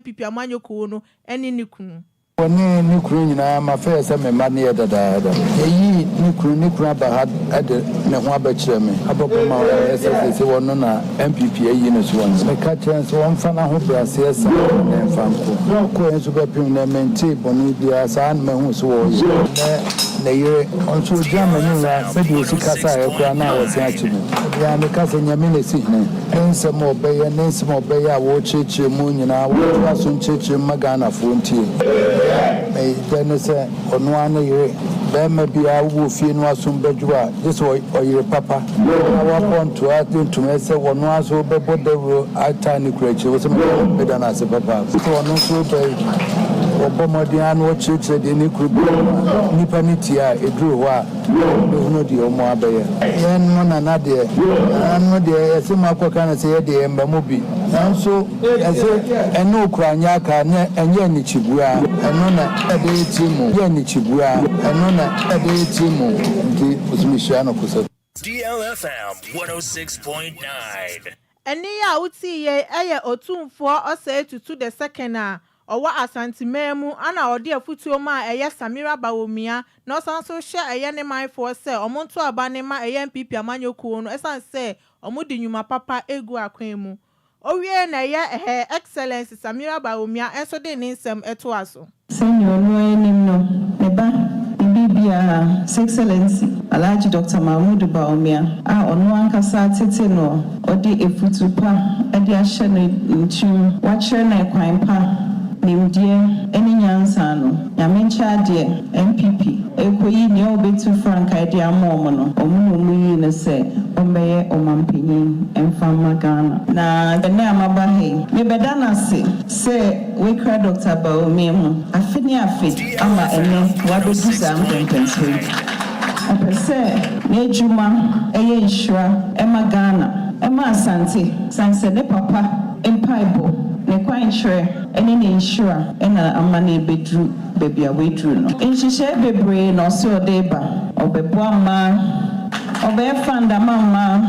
MPP amanyoko no ene ne kunu Oni ni kunu nyina ma fa se me ma ne dada yi ni kunu ba ha ade ne ho abakire me aboko ma o se wono na MPP yi ne so won me ka chance won fa na ho brase esa ne fanko ko enso be pim na menti bonu bia sa an me hu so wo ne yire on so jama ni na se di sikasa e kura na wo se achi me ya me ka se nyame ne si ne ense mo be ye ne ense mo be ya wo cheche mu nyina wo aso cheche magana fo ntie me then say onwana yire be ma bia wo fie no aso badwa this oyire papa our point to add to me say wono aso be bodero ata ni kurachi wo se me da na se papa so wono so be obomodian wo cheche de ni krubu nipa ni tia eduru ho a be huno di omo abaye yen mo na na de anu de ese makoka na se ye de mba mo bi nanso ese eno okuranya aka na enye ni chibua eno na de timu ye ni chibua eno na de timu ndi uzumishia no kusa DLFM 106.9 eni ya uti ye eye otumfo ose tutu the second a owa asantimemu ana ode afutuo ma eye Nhyiraba Omia no sanso hye eye ne manfo se omonto aba ne ma eye MPP amanyoko no esan se omudi nyuma papa egu akwan mu owie na eye excellence Nhyiraba Omia enso de ne nsem eto aso senior no enim no eba bibia excellence Alhaji Dr. Mahmoud Baumia a ono ankasa tete no ode efutupa ade ahye no ntu wa kire na ekwan pa nimdie eni nyansa no nyamencha de MPP ekoyi ne obetu franka de amom no omumu yi ne se ombeye omampanyin emfama Ghana na ene amaba he me bedana se we kra Dr. Baumia mu afini ama ene wabedu sam compensate apese ne juma eye insura ema Ghana ema asante sanse ne papa empaibo ne kwanhwe ene ne insura ena amane bedru baby awedru no nhihye bebre no so odeba obebo ama obefanda mama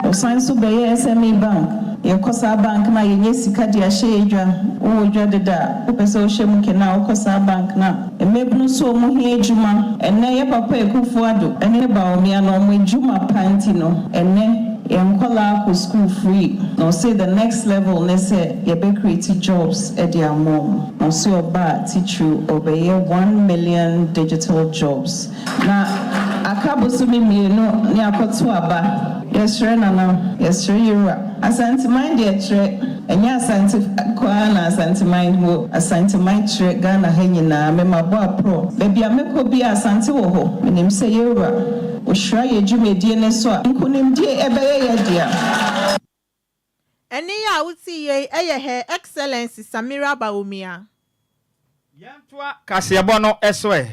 osanso beye SME bank yekosa bank na yenye sika dia hye edwa wo dwa deda opese o hye muke na okosa bank na emebunu so mu hie ejuma ene ye papa ekufu ado ene ba omia no mu ejuma panti no ene Enquires for school free. Now say the next level, let's say you be creating jobs at your mom. Now say about teach you obey 1 million digital jobs. Now akabo sumi mi no ni akoto aba. Yes nana, yes yura. Asante mind the tre. Enya asante kwa na asante mind wo. Asante mind tre Ghana henyina me mabo pro. Baby ameko bi asante wo ho. Menim say yura. Oshra ye dwumedie ne so nkunimdie ebeye ye dia eni ya uti ye eye excellence Nhyiraba Omia yantoa kasebo no esoe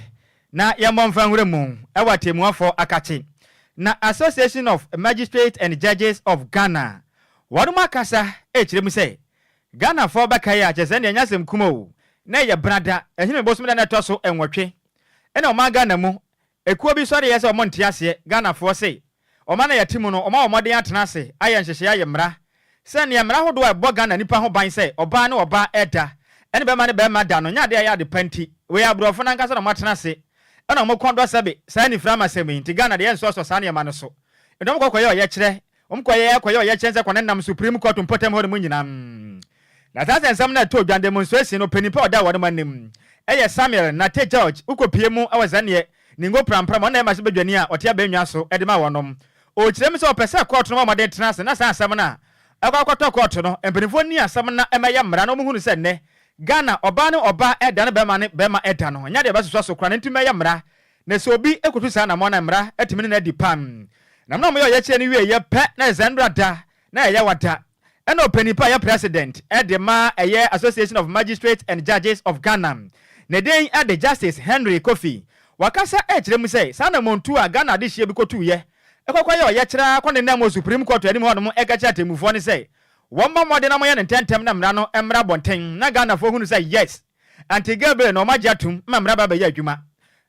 na yemomfa nwremu ewatemuafo akache na Association of Magistrates and Judges of Ghana waduma kasa ekiremu se Ghana for bakaya achese ne nyasem kumo na ye brada ehime bosumda na toso enwotwe ena o Ghana mu ekuo bi sori yese omo ntiase Ghana for say o ma na yatimu no o ma omoden atena se aye nhyehyɛ aye mra se ne mra hodo ebo Ghana nipa ho ban se oba ne oba eda ene be ma ne be ma da no nya de ya de panti we abrofo na nkasa no matena se ena mo Kwadwo Sammy sa ni frama semi nti Ghana de enso so sa ne ma no so edom kokoye o ye kyerɛ omkoye o ye kyerɛ se kwane nam Supreme Court mpotem ho de munyina na ta nsɛm na to dwan demonstration no penipa oda wode manim eye Samuel na te George ukopie mu awazane ningo prampram na ma se bedwani a otia banwa so ede ma wonom o kirem se opese court no ma de tena se na sa asɛm na akwakwata court no empenifo ni asɛm na emeye mra no muhunu se ne Ghana oba ne oba eda ne be ma eda no nya de besoso so kra ne ntumeye mra na se obi ekotu sa na mo na mra etimi na di pam na mo yo ye kire ne wie ye pe na zendra da na ye wada ena openipa ye president ede ma eye Association of Magistrates and Judges of Ghana ne den ade Justice Henry Kofi wakasa ekiremu sei sana montu a Ghana de hye bi kotu ye ekwakwaya oye kira kwone na mo Supreme Court anim ho no ekacha atemufo ne sei womba mode na mo ye ntentem na mra no emra bonten na Ghana fo hunu sei yes anti Gabriel no magiatum mamra baba ya adwuma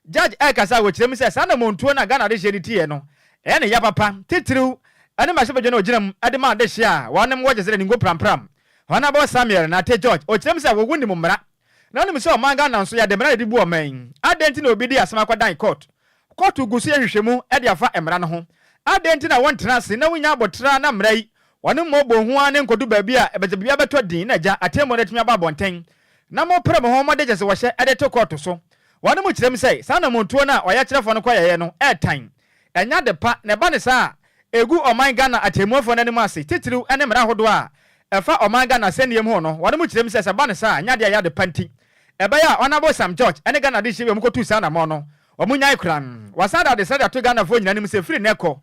judge ekasa wo kiremu sei sana montu na Ghana de hye ni tie no ene ya papa titiriu ane ma sebedwe na oginam ade ma de hye a wonem wo gesere ningo prampram Honorable Samuel na te George o kyerem sɛ wo wundi mu mmara na onim sɛ ɔman Ghana nso ya de mmara de bu ɔman adenti na obi di asɛm akwadan court gusu ehwehwemu e de afa mmara no ho adenti na wɔntena ase na wonya abotra na mmara yi wɔne mmɔbɔ ho a ne nkodu baabi a ebetebia beto din na gya atemo na tumi aba bɔnten na mo pere mo ho mo de gyese wɔhyɛ e de to court so wɔne mo kyerem sɛ saa na montuo na ɔyɛ kyerɛfo no kɔyɛyɛ no ɛtan enya de pa ne ba ne saa egu ɔman Ghana atemuafo n'anim ase titiriw ene mmara hodo a ɛfa ɔman Ghana sɛniem ho no wɔne mo kyerem sɛ sɛ ba ne saa nya de ya de panti ɛbɛyɛ a Honorable Sam George ene Ghana de hye mu kotu saa na mo no ɔmunyai kran wasada de sɛ to Ghana fo nyina nim sɛ firi neko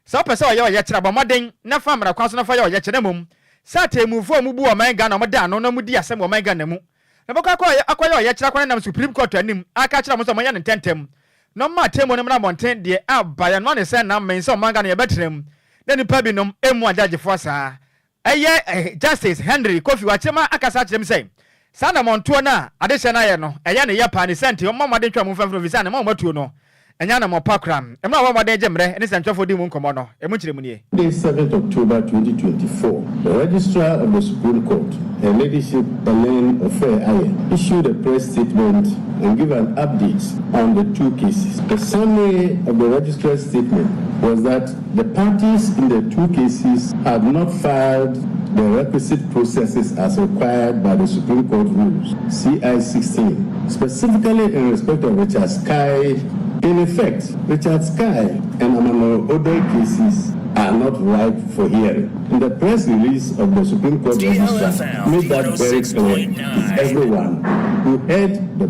sɛ opɛ sɛ ɔyɛ kyerɛ bɔmɔden na fa mmara kwaso na fa yɛ kyerɛ mum sɛ temufo mu bu ɔman Ghana mo da no na mu di asɛm ɔman Ghana mu na bɛkɔ akɔyɛ kyerɛ kwan nam Supreme Court anim aka kyerɛ mo sɛ mo yɛ ne ntɛntɛm no ma temo no mra monten de abaya no ne sɛ na men sɛ ɔman Ghana yɛ bɛtrem na nipa bi nom emu agyagefo saa ɛyɛ Justice Henry Kofi Wachema akasa kyerɛm sɛ saa na montuo na ade hyɛ na yɛ no ɛyɛ ne yɛ pa ne sɛnte ɔma mɔden twa mo mfamfro visa ne ma mɔtuo no ɛnya na mɔpa kram ɛmra wɔ mɔden gye mrɛ ne sɛntwɛfo di mu nkɔmɔ no ɛmu kyerɛ mu nie. Day 7th October 2024, the Registrar of the Supreme Court, Her Ladyship Ellen Ofe-Aye, issued a press statement and gave an update on the two cases. The summary of the registrar's statement was that the parties in the two cases had not filed the requisite processes as required by the Supreme Court rules, CI 16, specifically in respect of Richard Sky. In effect, Richard Sky and Amano Odoi cases are not ripe for hearing. In the press release of the Supreme Court Registrar made that very clear to everyone who read the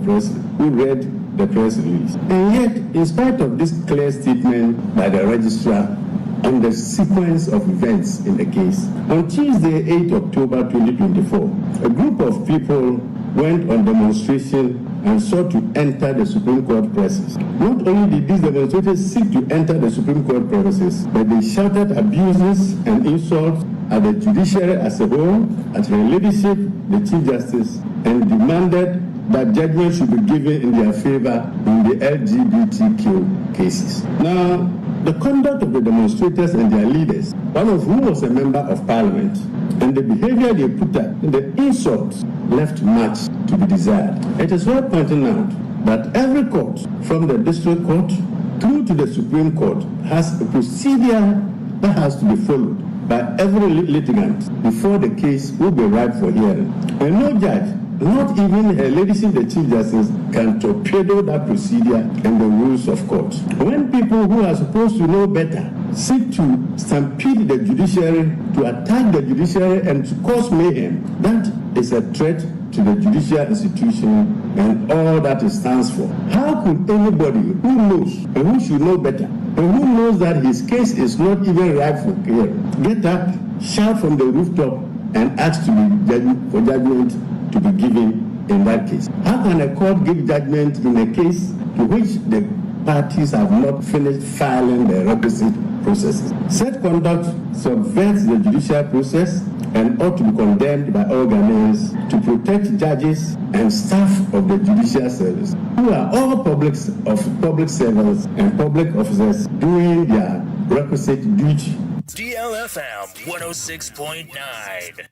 press release. And yet, in spite of this clear statement by the Registrar on the sequence of events in the case, on Tuesday, 8 October 2024, a group of people went on demonstration and sought to enter the Supreme Court premises. Not only did these demonstrators seek to enter the Supreme Court premises, but they shouted abuses and insults at the judiciary as a whole, at Her Ladyship, the Chief Justice, and demanded that judgment should be given in their favor in the LGBTQ cases. Now, the conduct of the demonstrators and their leaders, one of whom was a member of parliament, and the behavior they put up, the insults, left much to be desired. It is worth pointing out that every court, from the district court through to the Supreme Court, has a procedure that has to be followed by every litigant before the case will be ripe for hearing. And no judge, not even Her Ladyship the Chief Justice, can torpedo that procedure and the rules of court. When people who are supposed to know better seek to stampede the judiciary, to attack the judiciary and to cause mayhem, that is a threat to the judicial institution and all that it stands for. How could anybody who knows and who should know better and who knows that his case is not even ripe for hearing get up, shout from the rooftop and ask to be for judgment to be given in that case? How can a court give judgment in a case to which the parties have not finished filing the requisite processes? Such conduct subverts the judicial process and ought to be condemned by all Ghanaians to protect judges and staff of the judicial service, who are all public servants and public officers doing their requisite duty. DLFM 106.9.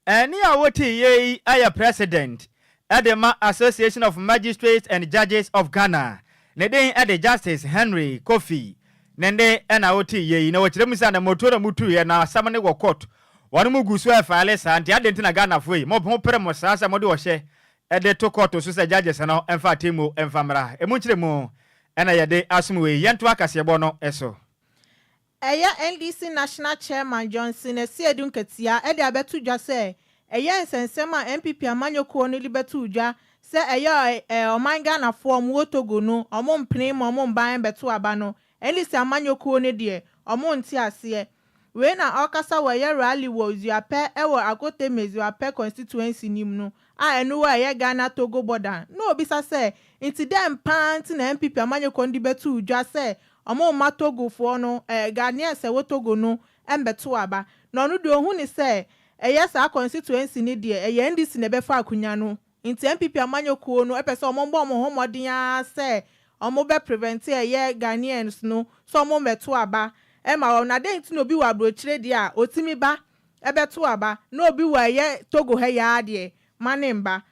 Any awoti ye aya president Edema Association of Magistrates and Judges of Ghana. Neden ade Justice Henry Kofi. Nende ena awoti ye na wachire musa na motora mutu ye na samane wo court. Wanu mu gusu e faale sa anti adenti na Ghana foi. Mo pere mo sa sa mo de wo hye ede to court so se judges no emfa temu emfamra. Emu chire mu ena yede asumwe yento akase bo no eso. Eya NDC National Chairman Johnson Esiedun Ketia ede abetu dwa se eya nsensema MPP amanyoko no libetu dwa se eya oman Ghana form wotogo no omo mpene mo omo mban betu aba no elisi amanyoko ne de omo nti ase we na okasa we ye rally wo Zuape ewo Agote Mezuape constituency nim no a enu wa ye Ghana Togo border no obisa se nti dem pant na MPP amanyoko ndi betu dwa se omo matogo fo no Ghanaian se wotogo no embeto aba no no de ohun ni se sa constituency ni de NDC ne be fa akunya no nti MPP amanyoko no epese omo mbo omo homodin ya se omo be prevent Ghanaians no so omo meto aba ma na de nti no bi wa brochire de a otimi ba ebeto aba na obi wa ye Togo he ya ade manemba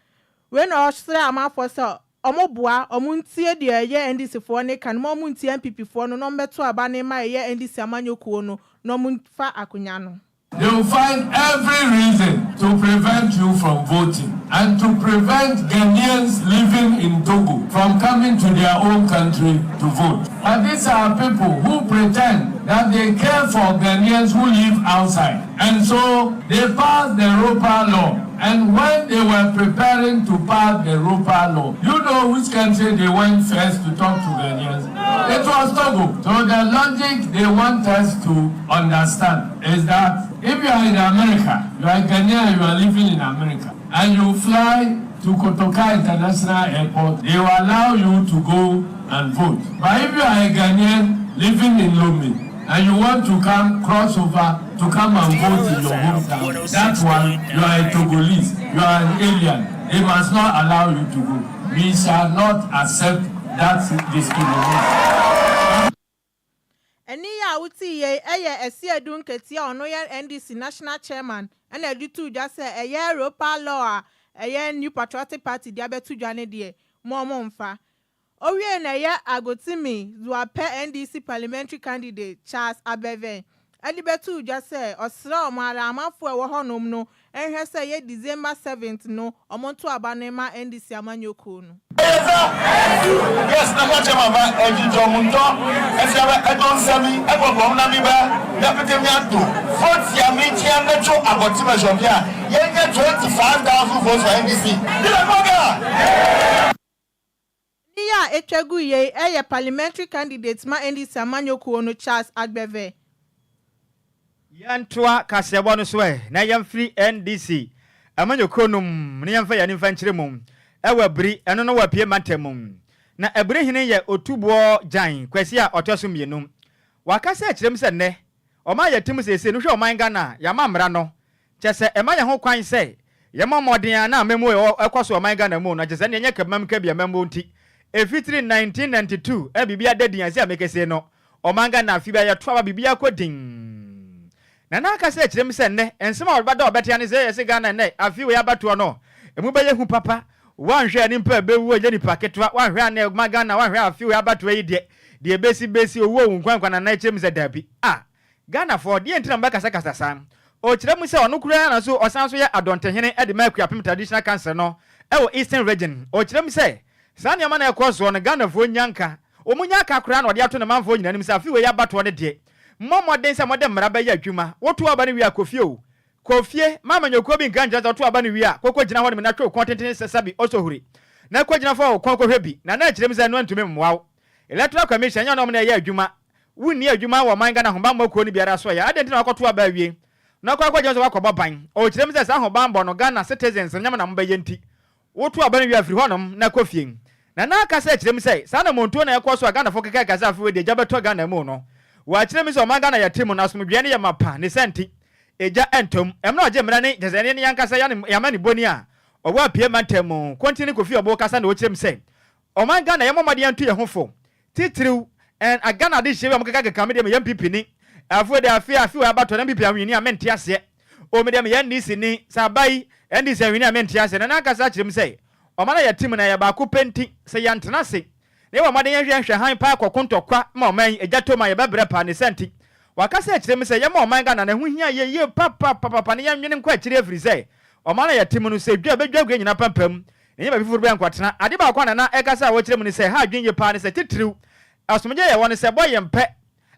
we na osra amafo se omoboa omuntie de ye NDC fo ne kan mo muntie MPP fo no mbeto aba ne ma ye NDC amanyokuo no no munfa akonya no. They will find every reason to prevent you from voting and to prevent Ghanaians living in Togo from coming to their own country to vote. And these are people who pretend that they care for Ghanaians who live outside. And so they passed the ROPA law. And when they were preparing to pass the ROPA law, you know which country they went first to talk to Ghanaians? It was Togo. So the logic they want us to understand is that if you are in America, you are Ghanaian, you are living in America, and you fly to Kotoka International Airport, they will allow you to go and vote. But if you are a Ghanaian living in Lumba, and you want to cross over to come and vote in your hometown, that one, you are a Togolese, you are an alien. They must not allow you to go. We shall not accept that discrimination. Eni ya uti ye eye esi edun ketia ono ye NDC national chairman and editu just say eye Europa law eye New Patriotic Party dia betu dwane de mo mfa. Owie na ye Agotimi Zuape NDC parliamentary candidate Charles Abeve. Adi betu just say osra omara amafo ewo honom no enhwe say ye December 7th no omonto abanema NDC amanyoko no. Yes, number chairman Adjoa Agyei Sammy Adjoa Nhyiraba Deputy Mayor vote ya media metro Agotimi Jobia. You get 25,000 votes for NDC. Iya etwegu ye eye parliamentary candidate ma NDC amanyoko no Charles Abeve. Yantoa kasebo no so na yamfiri NDC amanyoko num ne yamfa ya nimfa nkyere mum ewa biri eno no wapie mantem na ebire hene ye otubo jan kwasi a otoso mienum wakasa kyerem se ne oma ya tim sese no hwe oman Ghana ya mamra no kyese ema ye ho kwan se ye momoden na memo ekoso oman Ghana mu no kyese ne nye kabam ka bia membo nti efitiri 1992 ebibia dadin ase amekese no oman Ghana afibia ya toa bibia kodin na nakasa kyerem se ne ensema obada obetia ne se yese Ghana ne afiwe ya bato no emu beye hu papa wanhwe ni mpa bewu oje ni paketwa wanhwe na Ghana wanhwe afiwe ya bato yi de besi owo nkwankwa na kyerem se dabi Ghana for de entina mbaka kasa sam o kyerem se ono kura na so osanso ya adontehene e de makua pim traditional council no ewo eastern region o kyerem se sanya ma na ekoso no Ghana for nyanka omunya aka kura na ode ato ne manfo nyina nim se afiwe ya bato ne de momoden se modem mraba ya adwuma wotu aba ne wi akofie o kofie mama nyoko bi nkanja za wotu aba ne wi a kokko gina ho ne na twa kontenten sesabi osohuri na ko gina fo kokko hwebi na na kyerem se no ntumi mwawo electoral commission nya no mo na ya adwuma wunni adwuma wo man Ghana ho ba mako ni biara so ya adenti na akoto aba wi na kokko gina so wakobo ban o kyerem se sa ho ba mbo no Ghana citizens nyama na mbaye nti wotu aba ne wi afiri honom na kofie na na aka se kyerem se sa na montuo na ekoso Ghana fo keka kasa afi we de jabeto Ghana mu no wa kyerem se o man Ghana ya timu na asomdwe ne ya mapa ne senti eja entom emna oje mra ne jezene ne yankasa ya mani boni a owo apie mantem kontini kofi obo kasa na o kyerem se o man Ghana ya momade antu ye hofo titiriw en agana de hyewe amkaka kamede me MPP ni afu de afi we abato na MPP anwini a mente ase o me de me NDC ni sabai NDC anwini a mente ase na nakasa kyerem se o man ya tim na ya ba ko penti se yantena se ne wa made hwehwe han pa kokontokwa ma o man ejato ma ye bebre pa ne senti wakasa kyerem se ye ma o man Ghana na ho hia ye papa ne ya nwene nkwa kyere afiri se o man ya tim no se dwa bedwa gwa nyina pampam ne ba bifuru be nkwatena ade ba kwa na ekasa wo kyerem ni se ha dwen ye pa ne se titiriw asomje ye woni se boye mpe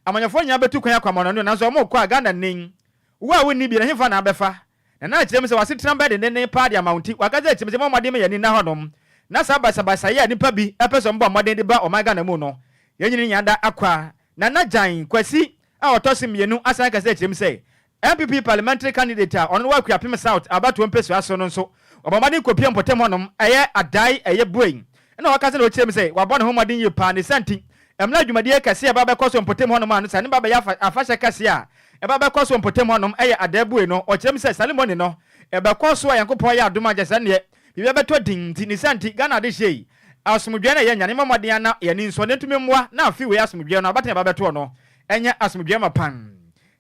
amanyafo nya betu kwan akwa mono na so mo kwa Ghana nin wa woni bi na hefa na abefa na kyerem se wasetena be de ne pa de amounti wakasa kyerem se mo made me ye ni na honom na sabasa ye nipa bi epeso mbo made de ba o man Ghana mu no ye nyini nyanda akwa na jan kwasi a otosim yenu asan kasa kyerem se MPP parliamentary candidate ono wa kua pim south abato mpeso aso no so obamade kopia mpotem honom eye adai eye buin na wakasa no kyerem se wabone ho modin ye pa ne santi emna dwumade kase aba be koso mpotem honom anu sa ne baba ya afashe kase a eba be koso mpotem honom eye adai buin no o kyerem se salimoni no ebe koso yankopon ya adoma jasa ne bibia beto din ti ne santi Ghana de hye asomdwe na ye nyane mamode na ye ni nso ne tumi mwa na afi we asomdwe no abate baba beto no enye asomdwe mapan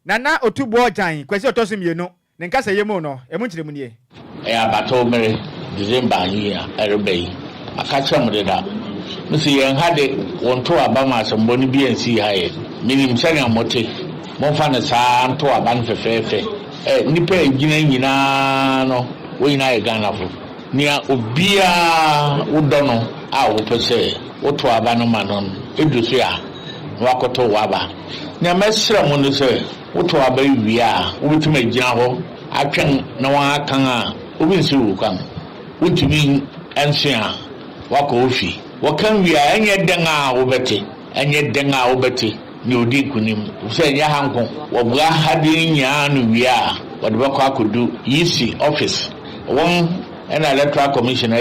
na otubo jan kwesi otoso mienu nkasa yemu no emu chire mu nie abato mere December year erebei akacha mu da misi yen hade wonto abama asombo ni bi ensi haye minim sani amote monfa ne saa nto aban fefefe nipa nyina no we na ye Ghana fo nia obia wodono a wo pese woto abano manon eduso ya wakoto waba nia mesra mo no se woto aba wi a wobetuma gina ho atwen na wa kan a obinsi wo kan wotumi ensia wako ofi wakan wi a enye denga wobete ni odi kunim se nya hanko wobua hade nya no wi a wode bako akodu yisi office won ena electoral commission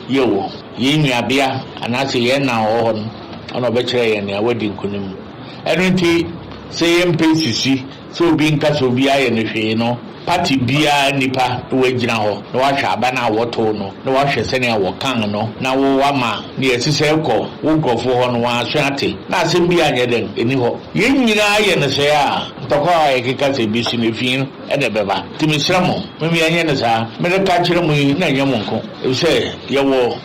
yewo yenya bia anase ye na ho ono be kire ye ne awadi kunim enunti se yempesisi so obi nka so obi aye ne hwe no party bia nipa to wagina ho na wahwa aba na woto no na wahwe sene a wokan no na wo wama ne esise ekọ wo nkofo ho no wa hwate na asem bia anye den eni ho yenyina aye ne se a tokọ aye keka se bi si ne fin ene beba timisramo memi anye ne sa me ka kire mu na anye monko e se ye wo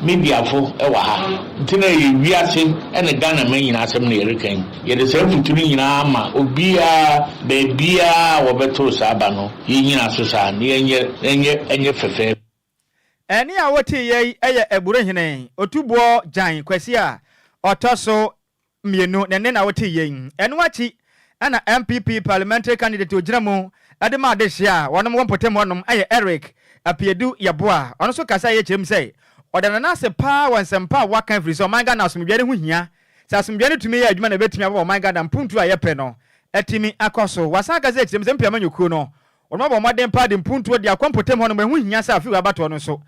media fo ewa ha ntina ye wiase ene Ghana man nyina asem na yerekan ye de se futuru nyina ama obia bebia wobeto saba no yenyina so sa ne enye fefe eni a woti ye eye eburo hene otubo jan kwasi a otoso mienu ne na woti ye enu achi ana MPP parliamentary candidate ogyina mu ade ma de hia wonom wonpotem wonom eye Eric Apiedu Yaboa ono so kasa ye kyerem sei odana na se pa wansempa wakan free so manga na asomdware hu hia sa asomdware tumi ye adwuma na betumi aba manga da mpuntu a ye pe no etimi akoso wasaka ze kyerem se mpia manyuku no ono ba modern pa de mpuntu de akompotem ho no hu hia sa afi abato no so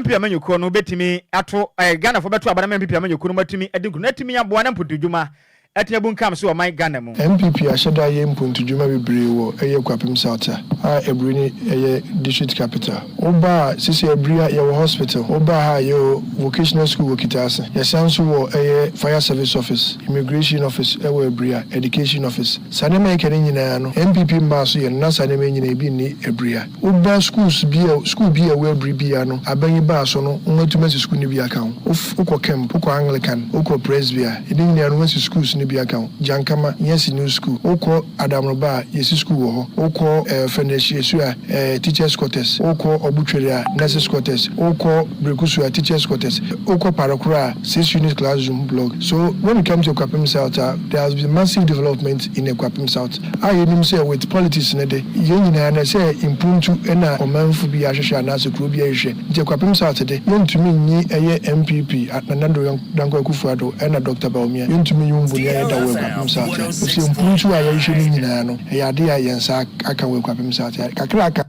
mpia manyuku no betimi ato Ghana fo beto abana mpia manyuku no matumi adinku na etimi aboa na mpuntu dwuma etia bunkam so my Ghana mu MPP asheda ye mpuntu dwuma bebre wo eye kwapem South a ebruni eye district capital oba sisi ebria ye hospital oba ha ye vocational school wokitase ye sanso wo eye fire service office immigration office ewo ebria education office sanema ekene nyina no MPP mba so ye na sanema nyina ebi ni ebria oba school bi ewo ebri bia no abanyi ba so no nwatumasi school ni bia kan ukọ camp ukọ Anglican ukọ Presbyterian edi nyina no wasi schools ni bia kan Jankama yes new school ukọ Adamroba yes school wo ho ukọ Fendeshi Esua teachers quarters ukọ Obutwere nurses quarters ukọ Brekusu teachers quarters ukọ Parakura 6 unit classroom block. So when it comes to Kwapem South, there has been massive development in Kwapem South. I hear say with politics ne de yenyina na say impuntu na omanfu bi ahwehwe na se kuro bi ahwehwe nje Kwapem South de yontumi nyi eye MPP Nanando Danko Akufo-Addo na Dr. Baumia yontumi yumbu ne da we Kwapem South se impuntu a yehwe ni nyina no yade a yensa aka we Kwapem South kakraka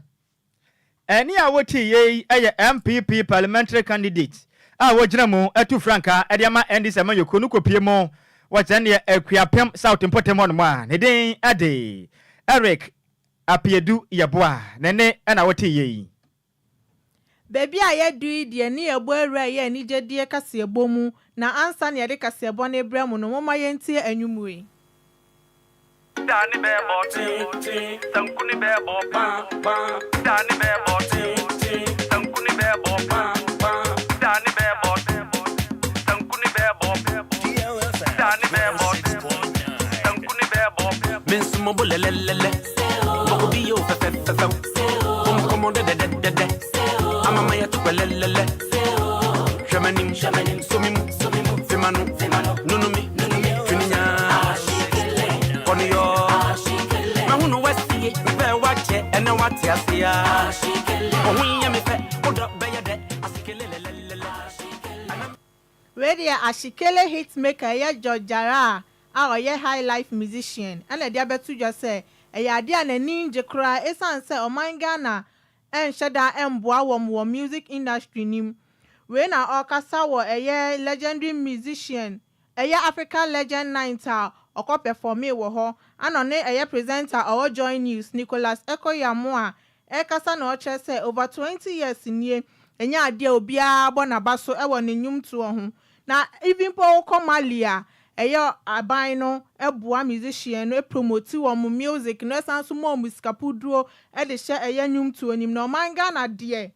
eni a woti ye eye MPP parliamentary candidate a wojina mu atu franka ediama endi sama yokonu kopie mu wajane akuapem South Importem on ma ne den ade Eric Apiedu Yaboa nene na woti ye Baby a ye dui de ni ebo awura ye ni gede kase ebo mu na ansa ne de kase ebo na ebra mu no moma ye ntie anwumwe Dani be boti sankuni be bo pa pa Dani be boti sankuni be bo pa pa Dani be boti sankuni be bo DLFM Dani be boti sankuni be bo min sumo bolelelele boko biyo fe kom de amama ya tukwelelele shamanim somimu femanu nunumi tuninya oniyo mahunu wasi be wache ene wati asia ohunya me fe odo beyede asikelelelele Radio Ashikele hitmaker ya Jojara a oye highlife musician ana dia betu jo se eya dia na ninje kra esan se oman Ghana en sheda emboa wo music industry nim we na okasa wo eye legendary musician eye African legend 9 oko perform wo ho ana ne eye presenter our join news Nicholas Ekoyamoa ekasa na o chese over 20 years nie enya ade obia bo na baso e wo ne nyum to ho na even po Komalia eyo aban no eboa musician no promote wo music no sanso mo musikapuduro e de hye eya nwum to onim no manga na de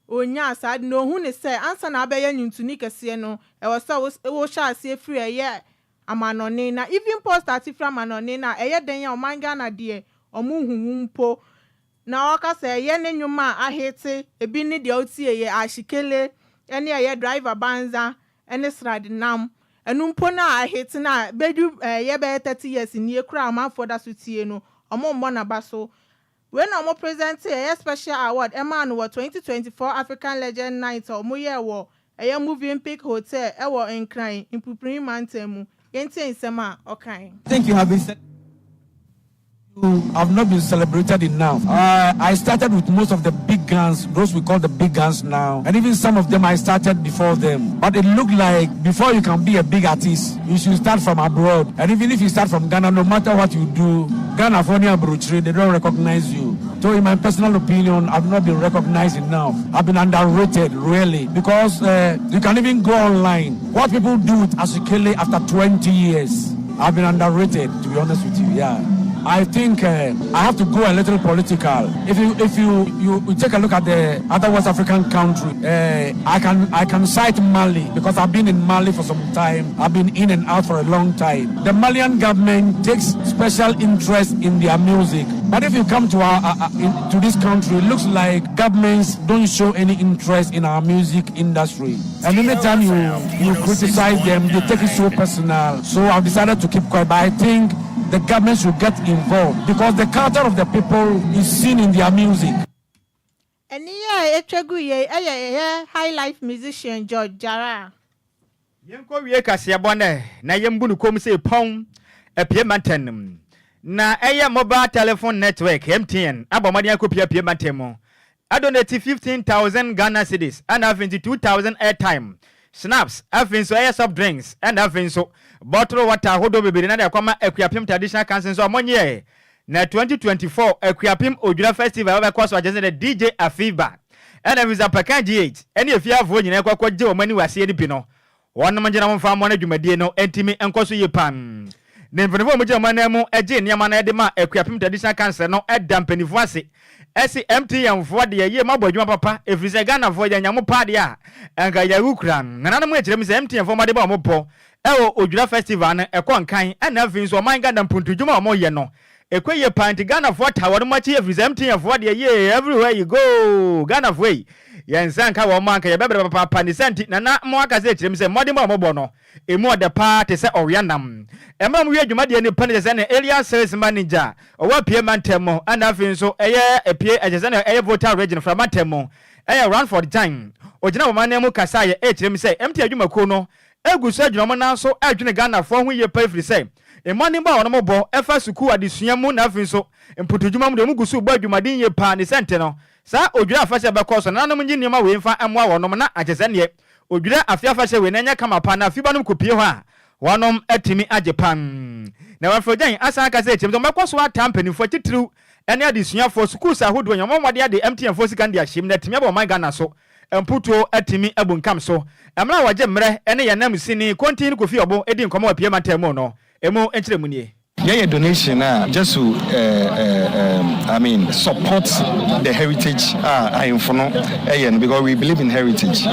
onya asad no hu ne say ansa na abeya nwuntuni kese no e wo say wo sha ase free eya amanone na even post atifra amanone na eya den ya manga na de omuhunwumpo na oka say ye ne nwuma ahete ebi ne de otie ye ashikele ene ye driver banza ene srad nam enumpo na ahete na bedu ye be 30 years ni ekura amanfo da so tie no omo na baso when omo present a special award Emma no 2024 African Legend Night omo ye wo eye moving peak hotel e wo Enquires in Puprin Mantemu yenti nsema okan. Thank you have been you have not been celebrated enough. I started with most of the big guns, those we call the big guns now, and even some of them I started before them. But it looked like before you can be a big artist, you should start from abroad. And even if you start from Ghana, no matter what you do, Ghana, Fonia, Bruchri, they don't recognize you. So in my personal opinion, I've not been recognized enough. I've been underrated, really, because you can even go online. What people do with Asikele after 20 years, I've been underrated, to be honest with you, yeah. I think I have to go a little political. If you take a look at the other West African country, I can cite Mali because I've been in Mali for some time. I've been in and out for a long time. The Malian government takes special interest in their music. But if you come to to this country, it looks like governments don't show any interest in our music industry. And anytime you criticize them, they take it so personal. So I've decided to keep quiet. But I think the government should get involved because the culture of the people is seen in their music. And yeah, highlife musician George Jara. Yenko wie kasia bone na yembunu kom se pon apie mantenem. Na eye mobile telephone network MTN abomadi akopia apie mantemo. Adonate 15,000 Ghana cedis and have 22,000 airtime. Snaps, having so air soft drinks, and having so bottle water, hodo baby, and akama equiapim traditional cancer so money. Na 2024 equiapim Ojura Festival over course was just the DJ Afiba. And there is a package 8. Any if you have one in Equa Joe money was here pino. One manjana farm one Jumadino, and Timmy and Cosu Yapan. Then for the moment, Manamo, a gin, Yamana Edema, equiapim traditional cancer, no at dampeni voice. SMT and for the year, my boy, papa, if it's a Ghana for the Yamu Padia, and Gayakran, none of which is empty and for my demopo, Ewo Ojura Festival, a Kwankai, and nothing so my Ghana Puntu Juma Moyano. A quay pint Ghana for Tower much if it's empty and for the year, everywhere you go, Ghana way. Yan Sanka or Manka, your baby papa, Panisanti, Nana Moakazet, himself, Modimo Mobono, a more the party set Orianam. A man we had you made any pennies and an area sales manager, or what Pierre Mantemo, and nothing so a year appear as an air voter region from Mantemo, a run for the time. Ojina Manemo Kasaya, him say, empty a Jumacono, a good surgeon, man, so Adjoa Ghana for whom you pay for the same. A money bar on a mobile, Suku at the Siamu, nothing so, and put to Jumam de Mugusu, but you might in pan the sentinel. Sa Ojura Fasha Bakos and Anamajinima Winfa and Wanomana at Jazania. Ojura Afia Fasha when any come upon a Fibanum Kupioha. One Etimi at Japan. Now for Jane, as I said, the Macoswa Tampany for true. Any addition for Sukusa who do your mama the empty and Fosicandia shim that Timabo my Ghana so. And put to Etimi Abun Cam so. I'm now a gemre, any name sini, continue Kufiobo, Edin Como Piema Temono, Emo Entremunie. Yeah, donation just to support the heritage because we believe in heritage.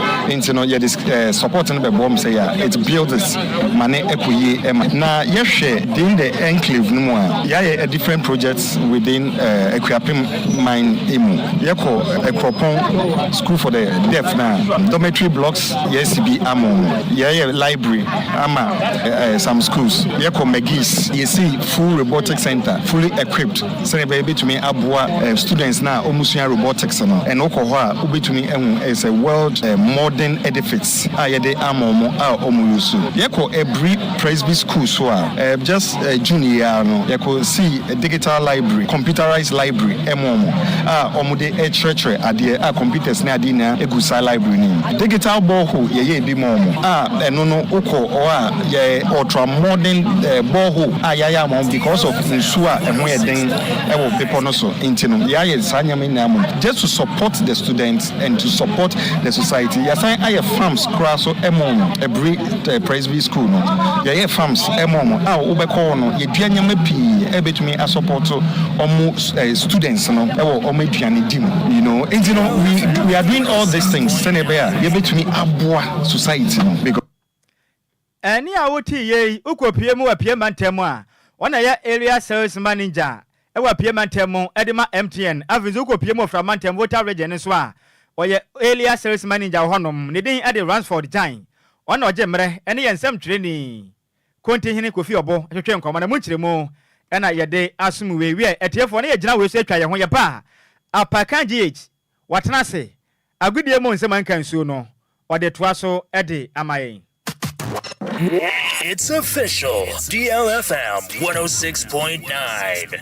This supporting the bomb say it builds money equity. Now yes, in the enclave no more. Yeah, different projects within Equiapim mine emu. Yeko Ekropon school for the deaf now. Dormitory blocks yes be among. Yeah, library some schools. Yeko Megis. You see. Full robotics center, fully equipped. So baby to me abua students now almost robotics and okoha ubi to me is a world modern edifice. Ayede amomo omuyusu. Yeko every presby school so just junior no yeko see a digital library, computerized library emomo omude church ade computers na adina egusa library ni. Digital borehole ye bi momo no oko ye ultra modern borehole ayaya amount because of Nsua and we then ever people no so intino. Yeah, just to support the students and to support the society. Yes, I have farms cross so every Presby school. No, yeah, farms ubeko no ye duanya mapi ebetumi a support almost students no you know, and you know we are doing all these things senebea ye betumi aboa society no because Any awoti ye ukopie mu apie mantemu a ona ya area sales manager e wa apie mantemu edema MTN avizu ukopie mu from mantemu water region so a oye area sales manager honom ne din ade runs for the time ona oje mre ene ye nsem training konti hene kofi obo hwehwe nkoma na mu kiremu ena ye de asum we etiefo na ye gina we so atwa ye ho ye ba apaka GH watena se agudie mu nsem ankan suo no ode toa so ede amaye. It's official. DLFM 106.9.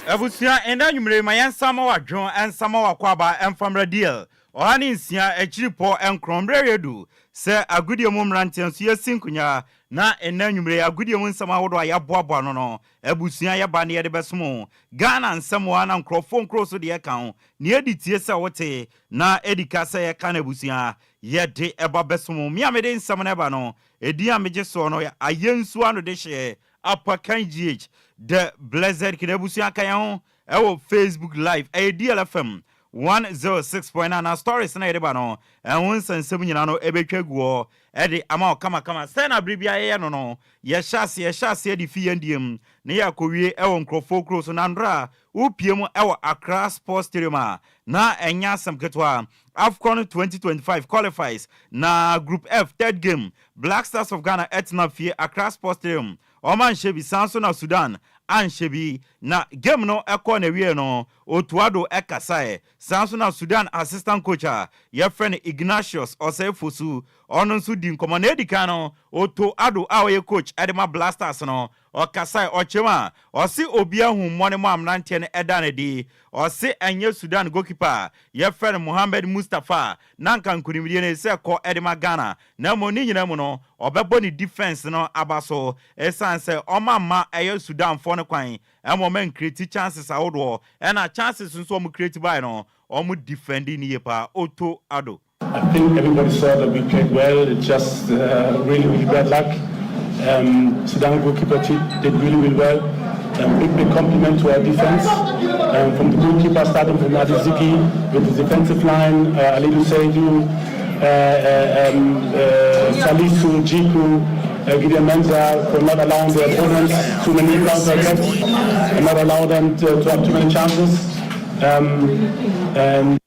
Abusia enda nyumre mayan sama wa dwon en sama wa kwaba en famra deal. Ohani nsia echiripo en krombre redu se agudie mu mranten so yesinkunya na enda nyumre agudie mu nsama wodo ayaboabo no no abusia ya ba ne ye de besomo Ghana nsamo na nkrofo nkroso de kan ne editie se wote na edika se ye kan abusia ye de eba besomo mi amede nsam na ba no edi ameje so no ayensu ano de hye apakan GH the blessed kinebusia kan ho ewo Facebook live DLFM 106.9 na stories na yeba no ehun sansem nyina no ebetwaguo ede ama kama sena bribia ye no no ye hyase de fie ndiem ne yakowie ewo nkrofo kro so na ndra upiem ewo Accra Sports Stadium na enya samketwa AFCON 2025 qualifies na Group F third game Black Stars of Ghana etna fie Accra Sports Stadium Oman Shebi Sanso na Sudan Anshebi na game no ekọ na wie no Otuado Ekasae Sanso na Sudan assistant coach ye friend Ignatius Osefosu ono nso di nkomo na edika no Otuado awoye coach Edema Blasters no Okasae Ochema osi obia hu mmone mo amnante ne edane di osi enye Sudan goalkeeper ye friend Mohammed Mustafa nanka nkunimdie ne se ko Edema Ghana na mo ni nyina mu no obebo ni defense no abaso esanse omama eye Sudan for no kwan emomen create chances awodo na chances nso mo create by no omo defending yepa Otuado. I think everybody saw that we played well. It's just really bad luck. Sudan goalkeeper did really well. Big compliment to our defense. From the goalkeeper, starting from Adiziki, with the defensive line, Alidu Seidu, Salisu, Jiku, Gideon Menza, for not allowing the opponents too many counter-attacks and not allow them to have too many chances. And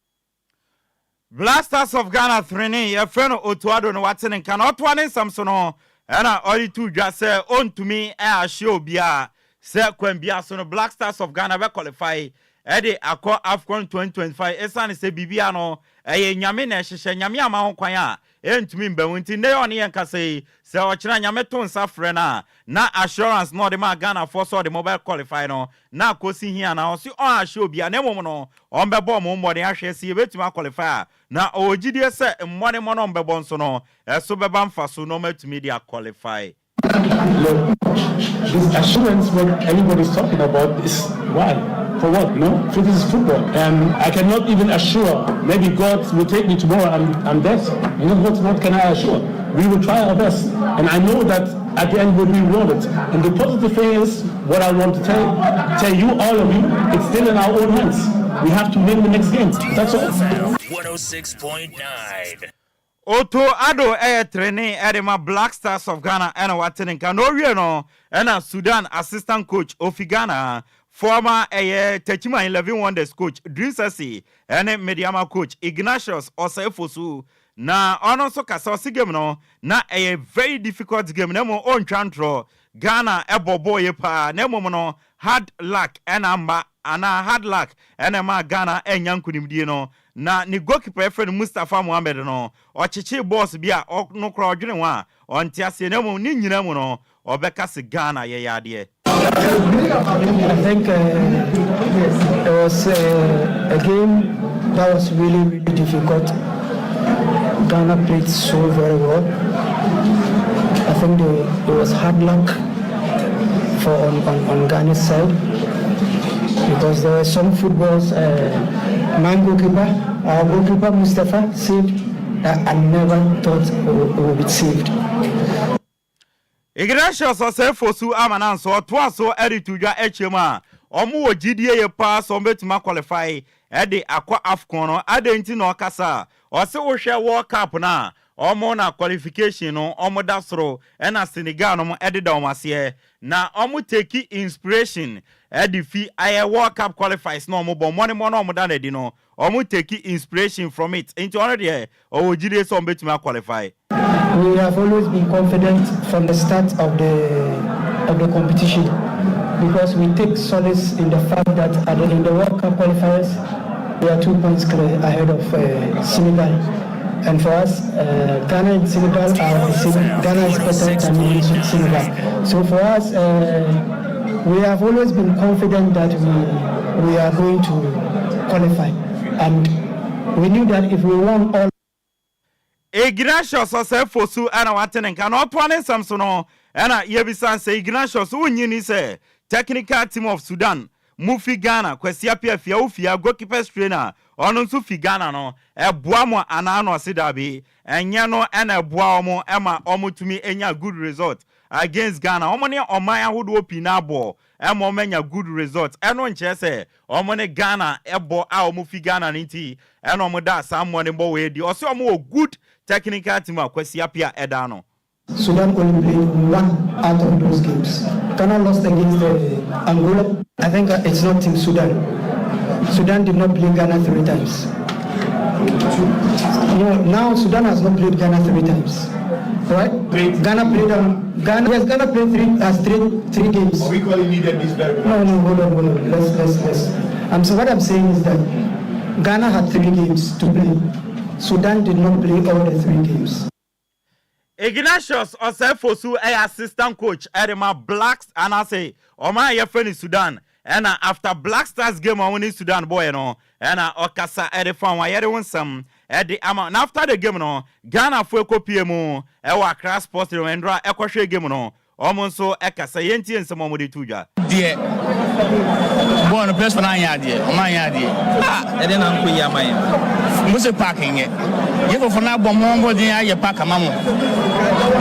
Blasters of Ghana 3 your friend Otuado no watene kan Otuane Samson no na ori tu dwa se on to me show bia se kwan bia so no Black Stars of Ghana be qualify e de akọ AFCON 2025 esane se bibia no nyame na hyehyɛ nyame ama ho kwan a entumi mbawunti ne one yenka se ochira nyame to nsa frɛ na assurance no de ma Ghana for so de mobile qualify no na kosi hia na osi on assure bia na mom no on bebo mo mmode ahwe se betuma qualify na ogidie se mmode mo no mbebo nso no eso beba mfa so no matumi dia qualify. Look, this assurance what everybody's talking about is why? For what? No? So this is football. I cannot even assure. Maybe God will take me tomorrow. I'm dead. You know what can I assure? We will try our best. And I know that at the end we'll be rewarded. And the positive thing is, what I want to tell you, all of you, it's still in our own hands. We have to win the next game. That's all. 106.9. Otuado training Edema Black Stars of Ghana and watene kan no wie no and Sudan assistant coach of Ghana former Techima 11 Wonders coach Drinsasi and Mediama coach Ignatius Osefosu na ono so kasa osigem no na very difficult game na mo on twantro Ghana ebobo ye pa na mo no hard luck and hard luck and ma Ghana enyankunimdie no na ni goalkeeper friend Mustafa Mohammed no ochichi boss bia no kra odwene wa ontiase na mo ni nyina mu no obeka se Ghana ye yade. I think it was a game that was really difficult. Ghana played so very well. I think it was hard luck. for on Ghana's side, because there were some footballs my goalkeeper, our goalkeeper Mustafa saved that I never thought would be saved. Ignatius Osefosu Amanan so twaso editudwa echema omo GDA ye pass on betima qualify ede akwa AFCON no adenti no kasa ose wo hwe World Cup na omo na qualification no omo dasro na Senegal no ede da omase na omo take inspiration ede fi aye World Cup qualifies no omo bon money no omo da na di no omo take inspiration from it into one there o GDA so betima qualify. We have always been confident from the start of the competition, because we take solace in the fact that in the World Cup qualifiers we are 2 points clear ahead of Senegal, and for us Ghana and Senegal are the same. Ghana is better than Senegal, so for us we have always been confident that we are going to qualify, and we knew that if we won all. Ignatius Osefosu ana watene kan otwane samso no ana yebisan say Ignatius unyini say technical team of Sudan mufi Ghana kwesi apia fia ufia goalkeeper trainer ono nso fi Ghana no eboa mo ana no sidabi enye no ana eboa omo ema omo tumi enya good result against Ghana omo ne oman ahodo opi na abo ema omenya good result eno nche say omo ne Ghana ebo a omo fi Ghana nti eno omo da sam ne bo we di oso omo good technical team akwesi apia edano. Sudan only played one out of those games. Ghana lost against Angola. I think it's not Team Sudan. Sudan did not play Ghana 3 times. No, now Sudan has not played Ghana 3 times. Right? Ghana played Ghana played three games. We equally needed this very much. No, hold on. Let's. So what I'm saying is that Ghana had 3 games to play. Sudan did not play all the 3 games. Ignatius Osefosu assistant coach Edema Blacks and I say Oma yefeni Sudan and after Black Stars game on winning Sudan boy no and Okasa Edifan wa yere wonsam edi ama after the game no Ghana fo kopie mu ewa Cross Sports Rendra ekohwe game no omonso ekasa yenti ensemo mo de tuja die bon press na anya die o ma anya die ede na nko ya man muse parking ye for na bom mo din aye park amamo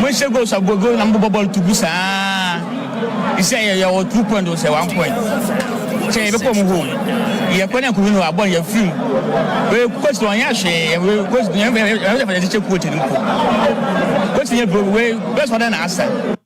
mo se go so go na mbo ball to busa ise ye o 2 point o se 1 point che be ko mo ho ye ko na ko no abon ye film we question on ya hwe we question ye be che coach ni ko question ye we best for na answer.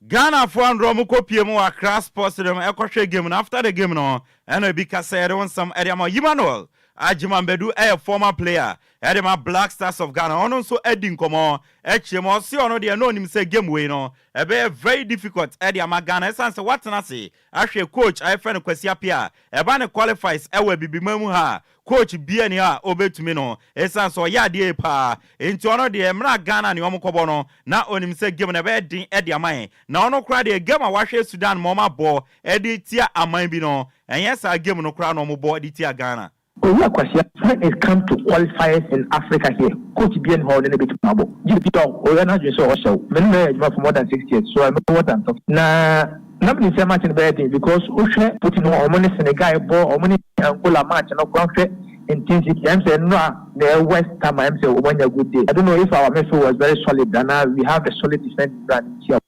Ghana for Andromo kopie mu Accra Sports Stadium ekohwe game no after the game no and be kasere won some Ediama Emmanuel Ajimambedu a former player Edema Black Stars of Ghana ono so edin komo echemo si ono de no nim say game we no e be very difficult Ediama Ghana sense what na say ahwe coach afen kwasi apia e ba ne qualifies e wa bibimamu ha coach bia ni ha obetumi no esan so ya de pa enti ono de mra Ghana ni omokobo no na onim say game na be din Ediama na ono kra de game a wahwe Sudan moma bo edi tia aman bi no enye sa game no kra no mo bo edi tia Ghana. When it comes to qualifiers in Africa here, Coach BN Hall in a bit of trouble. GDP or energy so also. Many for more than 6 years, so I know what I'm talking. Now, nobody say much in betting because Ushe putting on money Senegal ball or money Angola match and no contract intensity. I'm saying no, the West Ham. I'm saying when a good day. I don't know if our midfield was very solid. And now we have a solid defense brand here.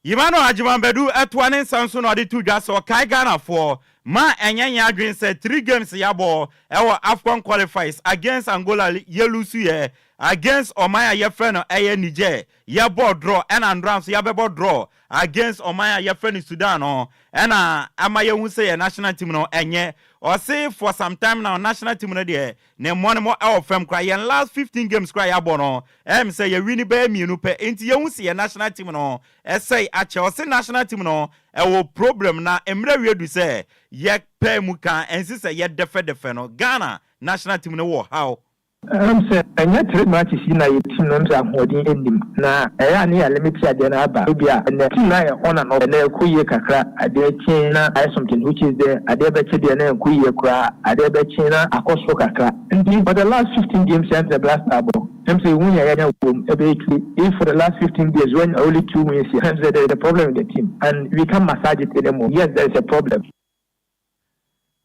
Yimano Ajimambedu etwane Samson odi tuja so kai Ghana for ma enye adwin say 3 games yabo ewo AFCON qualifies against Angola yelusu ye against Omaya yefreno eye Niger yabo draw and Andram so yabebo draw against Omaya yefreno Sudan no ena amaye hu say national team no enye or say for some time now national team no there ne money more our fam cry and last 15 games cry yabo no say ye win be mienu pe enti ye hu say national team no say ache or say national team no ewo problem na emre wi say ye pe mu kan ensi say ye defe no Ghana national team no wo how say anya 3 matches na ye team no say ahodin endim na eya na limit ade na aba obia na team na ye on and off na ekuye kakra ade chin na I something which is there ade be che na ekuye kra ade be chin na akoso kakra ndi for the last 15 games and the blast abo I'm saying when if for the last 15 days when only 2 wins here, there is a problem in the team and we can't massage it anymore. Yes, there is a problem.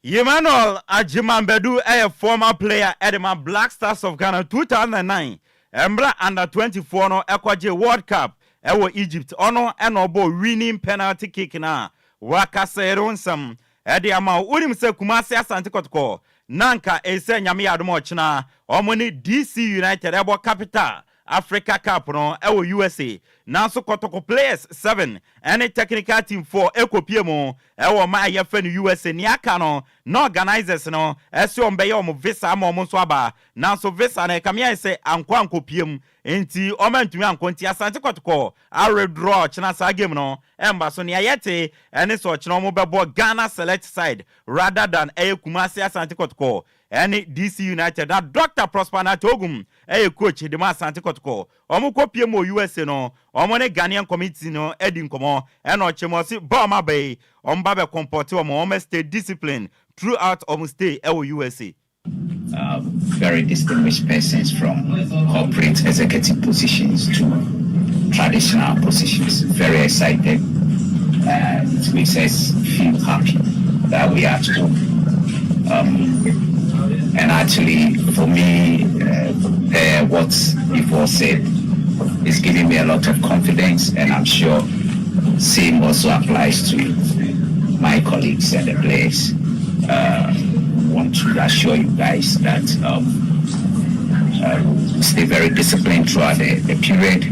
Emmanuel Ajimambedu, a former player at the Black Stars of Ghana 2009. Embra under 24 no Ekwaje World Cup. Ewo Egypt ono enobo winning penalty kick na. Waka seronsam. Edi ama unim se Kumasi Asante Kotoko. Nanka ese nyame adomo china. Omoni DC United ebo capital. Africa Cup no ewo USA. Nanso Kotoko players 7 any technical team 4 ekopiemo ewo ma yefen USA ni aka no no organizers no ese ombeye omo visa ama omo so aba nanso visa na kamia ese anko ankopiem enti omantumi ankonti Asante Kotoko a redraw china sa game no emba so ne ayete ene so china omo bebo Ghana select side rather than Kumasi Asante Kotoko any DC United na Dr. Prosper Natogum coach de ma Asante Kotoko omo kopiem o USA no omo ne Ghanaian committee no edin komo eno chemosi boma bay omba be comporte omo stay disciplined throughout omo stay USA. Very distinguished persons from corporate executive positions to traditional positions. Very excited. It makes us feel happy that we are at home. And actually, for me, what before said is giving me a lot of confidence, and I'm sure same also applies to my colleagues and the players. Want to assure you guys that stay very disciplined throughout the period.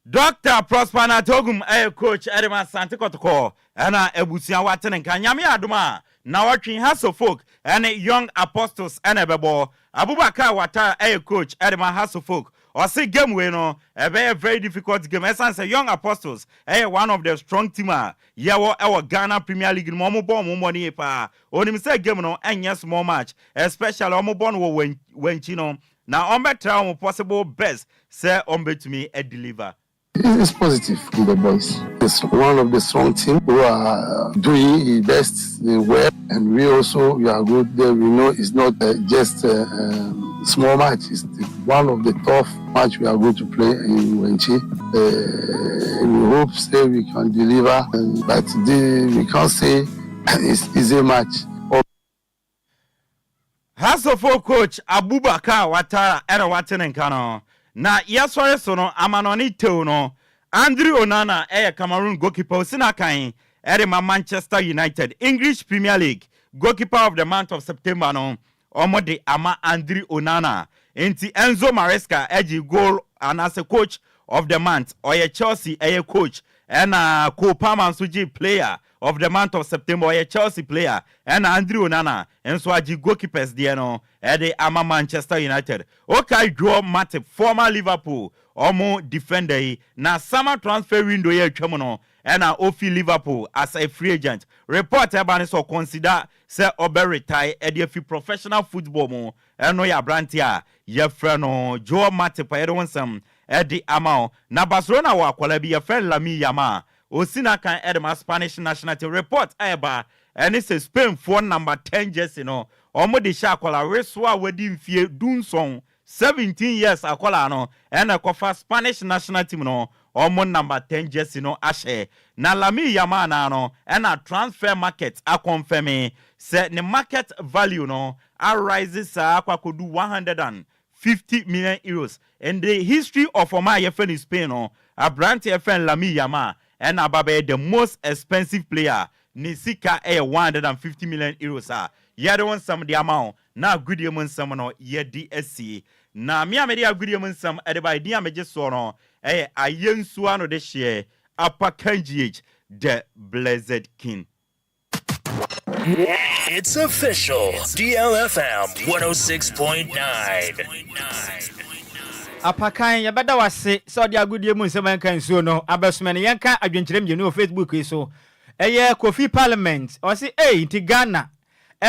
Dr. Prosper Natogum, coach Edema Asante Kotoko, and Ebusia Waten and Kanyami Aduma. Now watching Hassel folk and young apostles and Ebebo. Abubakar Wata, coach Edema Hassel folk. Or say game no a very difficult game. As young apostles, one of the strong teamer. Yawo our Ghana Premier League momo bon money pa. Only say game no and yes more match. Especially omo bon when chino. Now on better possible best say on to me a deliver. It's positive in the boys. It's one of the strong team who are doing the best well, and we are good there. We know it's not just small match. It's one of the tough match we are going to play in Wenchi. We hope we can deliver, but we can't say it's easy match. Hasofo coach Abubakar Watara era Waten Kano. Na yasore sono amanoni teo no Andrew Onana Cameroon goalkeeper Osinakan ma Manchester United English Premier League goalkeeper of the month of September no omode ama Andrew Onana enti Enzo Maresca goal and as a coach of the month Chelsea coach and Kopama Suji player of the month of September Chelsea player and Andrew Onana and so aji goalkeepers there no ama Manchester United okay draw Matip former Liverpool omo defender na summer transfer window twemo and ofi Liverpool as a free agent report about so consider say obe retire fi professional football mo eno ya brantia ye friend no Joe Matip wonsam ama na Barcelona wa kwala bi ye friend Lami Yama Osina kan edema Spanish national team report eba and it's a Spain for number 10 jersey no omo de sha akola reswa wedi mfie dunson 17 years akola no and akofa Spanish national team no omo number 10 jersey no ashe na Lami Yama na no and a transfer market a confirm say the market value no rises akwakodu 150 million euros in the history of Omaya friend in Spain no a brand friend Lami Yama and Ababe the most expensive player Nisika 150 million euros yet want some the amount now good human some no ye DSC na me media good human some at by dia me just so no ayensu ano de share upper KGH the blessed king. It's official. DLFM 106.9. Apakan yabada wase so dia agudie mu nsem kan so no abesumene yanka adwenkyerem je no Facebook so Kofi Parliament o se nti Ghana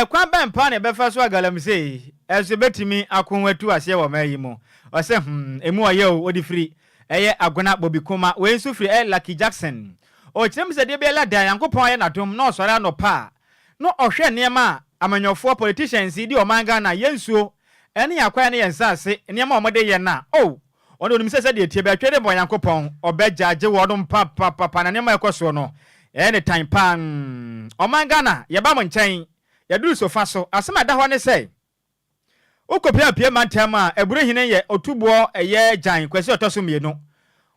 kwa bempa na befa so agalam sei eso betimi akonwatu ase wo mayi mu o se emu oye odi free agona bobikoma we nso free Lucky Jackson o kyerem se de be la dan yankopon ye nadom na osore no pa no ohwe niema amanyofo politicians di o manga na yensuo Any acquire any say, and your mamma day na. Oh, on the Mrs. Eddie, Tibet, Trade Boy Uncle Pong, or Bedja, Jawardum Papa, and Nema Cosono. Anytime pan. Oh my Ghana, your bam chain. You do so fast so, as some other one say. Okopia Pia Mantama, a Brahine, or 2 boy a year giant, question to Tosumi no.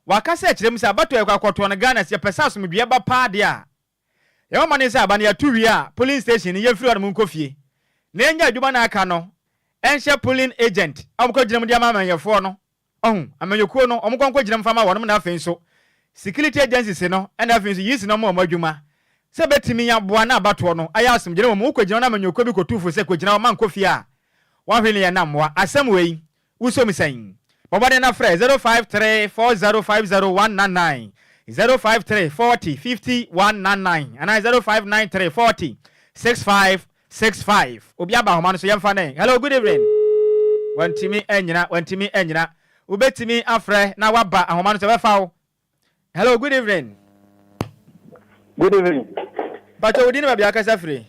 Waka said to them, Sabato, a quarter on a Ghana, your persons may be about pardia. Your man is about near 2 year, police station, in your floor Munkofi. Nanya Jumana Cano, and share pulling agent. I'm going to Jamama, your phone. Oh, I'm your corner, I'm going to Jam Fama, 1 minute so. Security agencies, no, and I've been using no more Majuma. So bet me up Buana Batuano. I asked him, Jerome Muko, Jonam, and your Kobico 2 for Sequel Man Kofia. 1 million number, as some way, Uso me saying. But what enough phrase 053 4050199 053 40 50 199 and 0593 40 6565. Obiaba Homano so yamfane. Hello, good evening. When Timmy Enjina. Ubetimi afre na waba Homano so wefa. Hello, good evening. Good evening. But we didn't be akasa free.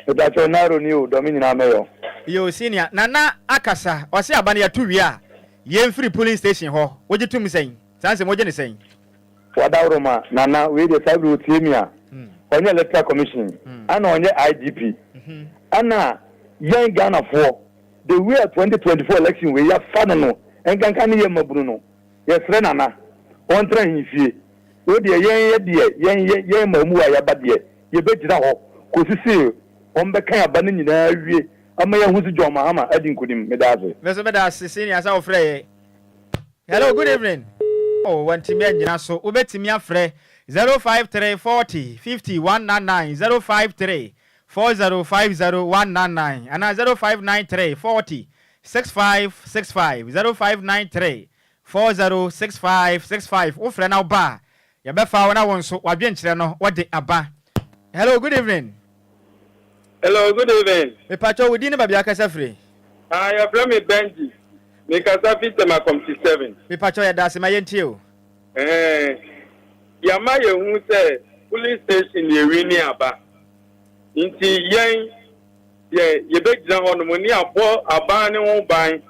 That's your narrow new Dominion Mayor. Yo senior Nana Akasa or say abania 2 year. Yen free police station ho. What you to me saying? Sanse moje ni saying. Wadauroma Nana we the cyber teamia. On your electoral commission and on your IGP. Anna young Ghana for the year 2024 election we have Fadano and Gankani Bruno. Yes, Renana. On train fee. We the yen Mamua Yabadie. You bet it out. Cosisi on the kind of banning in the Amaya who's John Mahama, adding could him, Medaze. Mr. Senior, as our friend. Hello, good evening. Oh, one Timmy so Ubetimi Afre 053 40 50 199 053 4050199 and 0593 40 6565 0593 406565. Oh, friend, now bar. You better found out one so what bien channel what the aba. Hello, good evening. Hello, good evening. Me pacho we didn't be akasa free. I am from Benji. Me kasa fit ma 57. Me pacho ya dase ma yentio. Ya ma ye hu say police station ye wini aba. Nti yen ye be gina hono mo ni abo aba ne ho ban.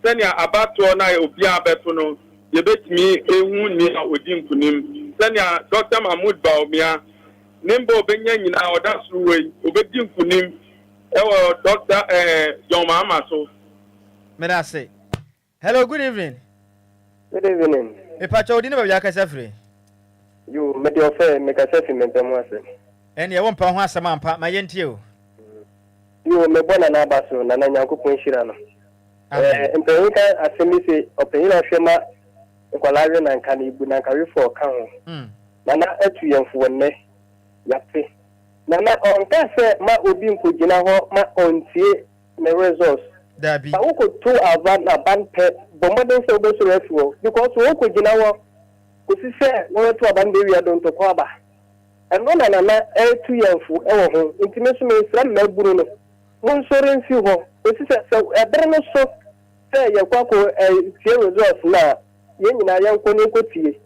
Senia abato na obi abeto no ye betimi ehu ni odi nkunim. Senia Dr. Mahmoud Baumia Nimbo Benya nyina oda suwe obedi nkunim ewo Dr. John Mahama so. Medase. Hello, good evening. Good evening. Me pacho odi ne ba yakasa free. You me dey offer me kasa fi me mpem ase. Ene ye won pa ho asama ampa ma yentio. You me bona na abaso na na Nyankopon hira no. Mpem ka asemi se opin na hwema nkwalare na nka na ibu na nka refo ka ho. Na atu yemfo wonne. Yape. Nana onka se ma obi nkogina ho ma ontie me results. Dabi. Ba wo ko to avan aban pe bomodin se obeso refuo because wo kogina ho ko si se wo to aban be wi adon to ko aba. Eno na etu yemfo e wo ho intime so me sra me buru no. Won sore nfi ho ko si se ebere no so se ye kwa ko tie results na ye nyina ye nko ne ko tie.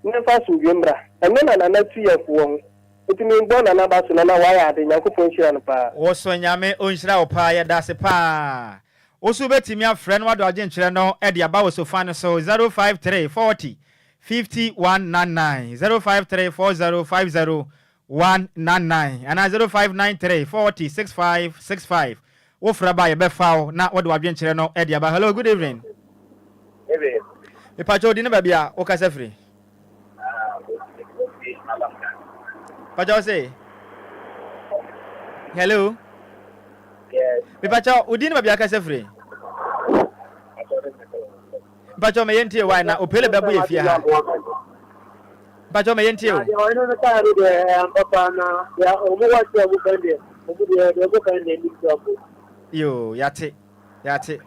Ne fa so wiemra. Eno na tu yemfo ho Itimi mbona na basu na waya ade Nyankopon hira no pa. Wo so nyame onhira wo pa ya dase pa. Osu betimi afre no wado agye nkyere no e de aba wo so fa no so 053 40 50 199 053 4050 199 and 0593 40 6565. Wo fra ba ye be fa na wado agye nkyere no e de aba. Hello, good evening. Evening. Me pacho di ne ba bia wo kasa free. Pacho say. Hello. Yes. Me pacho udini ba bia kasa free. Pacho me yentie why na opele babu ye fia ha. Pacho me yentie o. Ya ono na ka ru de papa na ya omo wa ti abu kan de. Omo de obo kan de ni job. Yo, yate.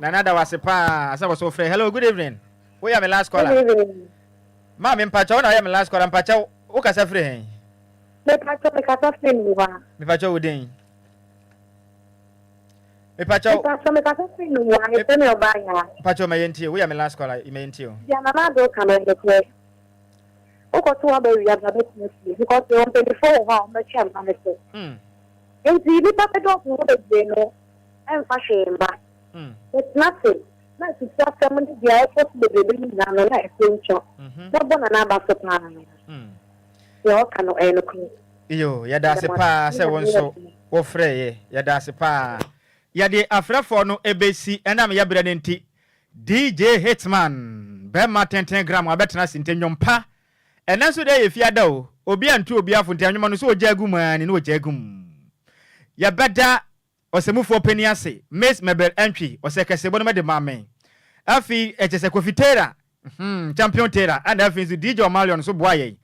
Na nada wase pa asa so free. Hello, good evening. Who ya me last caller? Good evening. Ma me pacho na ya me last caller pacho o kasa free hen. Me kasa free ni wa. Me pacho udin. Me pacho me kasa free ni wa. E teme oba ya. Pacho me yentie. We ya me last caller. Me yentie. Ya na na do kan de kwe. O ko to aba wi aba betini because they want 24 ha me cham na me. Enti bi pa pe do ko de no. En fa shemba. It's nothing. Not to stop someone the airport the baby na na extension. No bona na ba so plan. Yo kanu eno. Yo, yada se pa se wonso wo frɛ ye, yada se pa. Yade afrɛfo no ebesi ɛna me yabra ne nti. DJ Hitman, Bema 10 gram abetena sintenyompa. Ɛna so de ye fiada o. Obi antu obi afunte anwoma no so ojagu man ne ojagum. Ya beda osemufo pani ase, Miss Mabel Entry, osekesebo no me de mame. Afi echese kofitera. Champion tera and afi so DJ Omalion so boaye.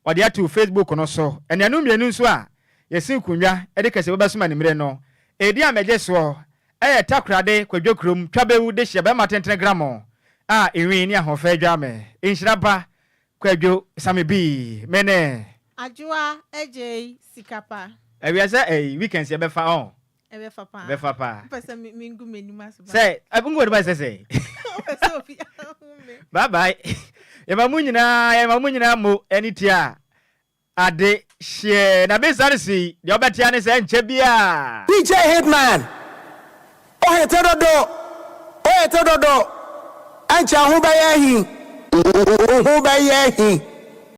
Ode atu Facebook no so. Ene anu mienu so a yesin kunwa e de kesebo besuma ne mire no. Edi ameje so takrade Kwadwo krom twabewu de hye Bema 10 gram. Ewi ni ahofa adwa me. Nhyiraba Kwadwo Sammy B. Mene Adjoa Agyei Sikapa. We say weekends you befa on. Befa pa. Pesa mingu menuma so. Say, abungu what say. Bye bye. Yemamu nyina mo enitia. Ade hye na be sarisi de obetia ne se nche bia. DJ Hitman. Oh he tedodo. Ancha hu ba yehi.